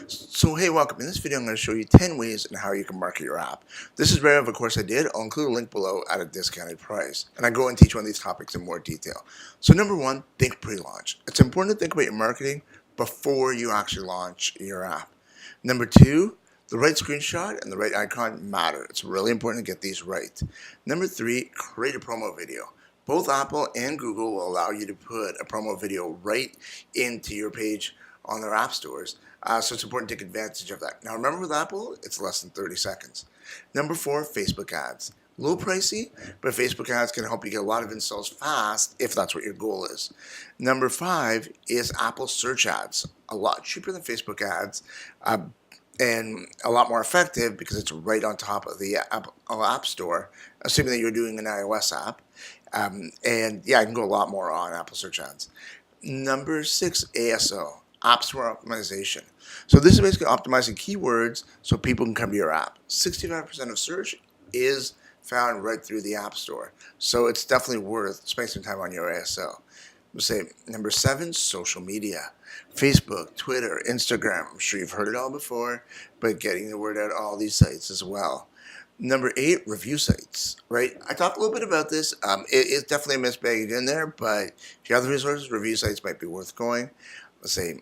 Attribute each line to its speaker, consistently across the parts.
Speaker 1: So hey, welcome. In this video, I'm going to show you 10 ways in how you can market your app. This is right out of a course I did. I'll include a link below at a discounted price. And I go into each one of these topics in more detail. So number one, think pre-launch. It's important to think about your marketing before you actually launch your app. Number two, the right screenshot and the right icon matter. It's really important to get these right. Number three, create a promo video. Both Apple and Google will allow you to put a promo video right into your page on their app stores. So it's important to take advantage of that. Now remember with Apple, it's less than 30 seconds. Number four, Facebook ads. A little pricey, but Facebook ads can help you get a lot of installs fast if that's what your goal is. Number five is Apple search ads. A lot cheaper than Facebook ads. And a lot more effective because it's right on top of the App Store, assuming that you're doing an iOS app. And yeah, I can go a lot more on Apple search ads. Number six, ASO, App Store Optimization. So this is basically optimizing keywords so people can come to your app. 65% of search is found right through the App Store. So it's definitely worth spending some time on your ASO. Let's say number seven, social media. Facebook, Twitter, Instagram. I'm sure you've heard it all before, but getting the word out all these sites as well. Number eight, review sites, right? I talked a little bit about this. It's definitely a misbagged in there, but if you have the resources, review sites might be worth going. Let's say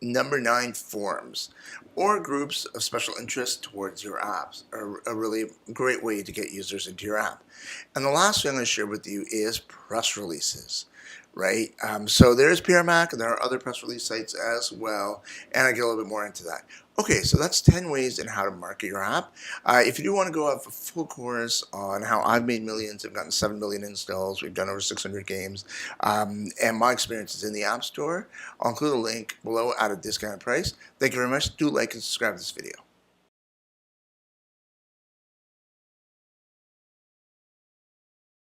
Speaker 1: number nine, forums or groups of special interest towards your apps are a really great way to get users into your app. And the last thing I'm going to share with you is press releases. Right, so there's PRMac, and there are other press release sites as well, and I get a little bit more into that. Okay, so that's 10 ways in how to market your app. If you do want to go have a full course on how I've made millions, I've gotten 7 million installs, we've done over 600 games, and my experience is in the App Store, I'll include a link below at a discounted price. Thank you very much. Do like and subscribe to this video.